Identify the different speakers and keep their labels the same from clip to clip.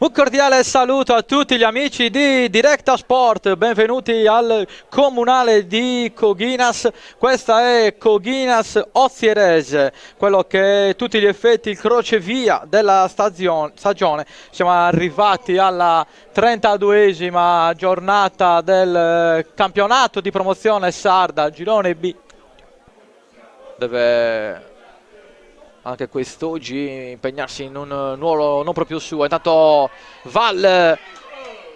Speaker 1: Un cordiale saluto a tutti gli amici di Directa Sport, benvenuti al comunale di Coghinas. Questa è Coghinas Ozierese, quello che è tutti gli effetti il crocevia della stagione. Siamo arrivati alla 32esima giornata del campionato di promozione sarda, girone B. Deve anche quest'oggi impegnarsi in un ruolo non proprio suo. Intanto Val,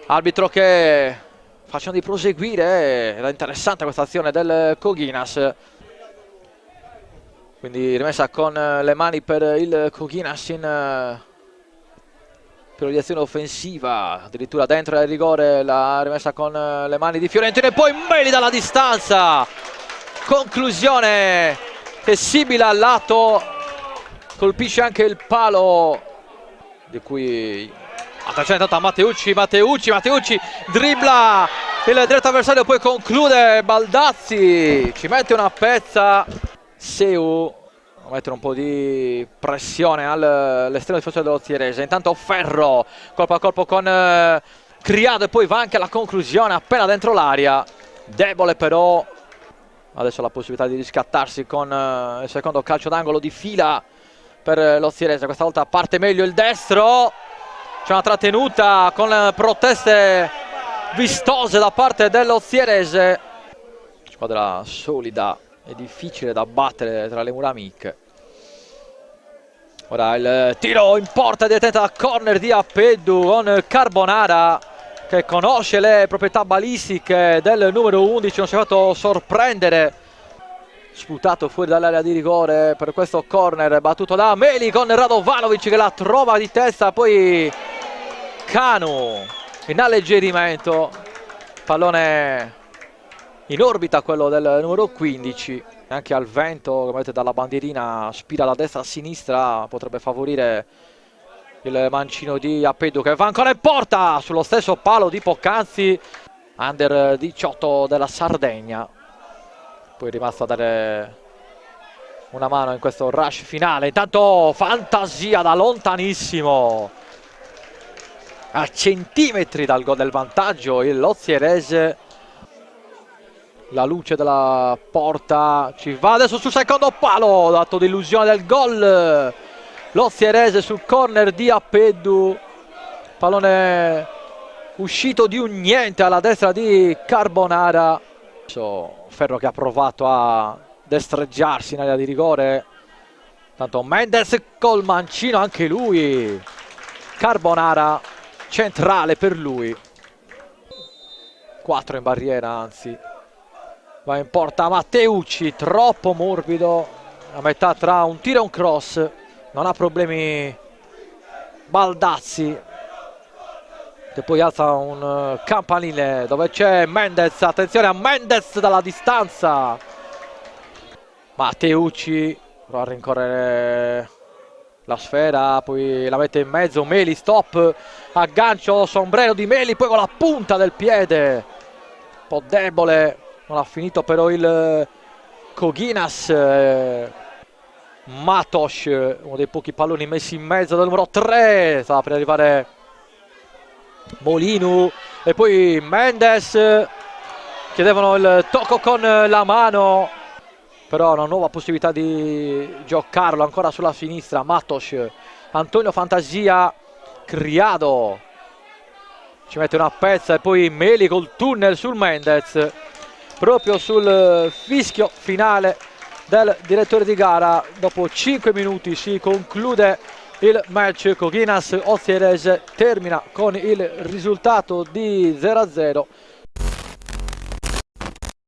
Speaker 1: arbitro che facciamo di proseguire. Era interessante questa azione del Coghinas, quindi rimessa con le mani per il Coghinas in proiezione offensiva, addirittura dentro il rigore, la rimessa con le mani di Fiorentino e poi Meli dalla distanza, conclusione che simile al lato, colpisce anche il palo di cui attenzione intanto a Matteucci dribbla il diretto avversario, poi conclude Baldazzi, ci mette una pezza Seu a mettere un po' di pressione all'estremo difensore dell'Ozierese. Intanto Ferro colpo a colpo con Criado e poi va anche alla conclusione appena dentro l'area, debole però adesso la possibilità di riscattarsi con il secondo calcio d'angolo di fila per l'Ozierese. Questa volta parte meglio il destro, c'è una trattenuta con proteste vistose da parte dell'Ozierese. Squadra solida e difficile da battere tra le mura amiche. Ora il tiro in porta direttamente da corner di Apeddu con Carbonara che conosce le proprietà balistiche del numero 11, non si è fatto sorprendere. Sputato fuori dall'area di rigore per questo corner, battuto da Meli con Radovanovic che la trova di testa, poi Canu in alleggerimento, pallone in orbita quello del numero 15, anche al vento, come vedete dalla bandierina spira da destra a sinistra, potrebbe favorire il mancino di Apeddu che va ancora in porta sullo stesso palo di poc'anzi, under 18 della Sardegna. Poi è rimasto a dare una mano in questo rush finale. Intanto fantasia da lontanissimo, a centimetri dal gol del vantaggio l'Ozierese. La luce della porta ci va adesso sul secondo palo, dato d'illusione del gol l'Ozierese sul corner di Apeddu, pallone uscito di un niente alla destra di Carbonara. Ferro che ha provato a destreggiarsi in area di rigore, tanto Mendes col mancino anche lui, Carbonara centrale per lui, 4 in barriera anzi, va in porta Matteucci, troppo morbido a metà tra un tiro e un cross, non ha problemi Baldazzi che poi alza un campanile dove c'è Mendes, attenzione a Mendes dalla distanza, Matteucci prova a rincorrere la sfera, poi la mette in mezzo, Meli stop, aggancio sombrero di Meli, poi con la punta del piede, un po' debole, non ha finito però il Coghinas. Matos, uno dei pochi palloni messi in mezzo del numero 3, stava per arrivare Molinu e poi Mendes, chiedevano il tocco con la mano, però una nuova possibilità di giocarlo ancora sulla sinistra. Matos, Antonio Fantasia, Criado ci mette una pezza e poi Meli col tunnel sul Mendes, proprio sul fischio finale del direttore di gara. Dopo 5 minuti si conclude il match. Coghinas Ozierese termina con il risultato di 0-0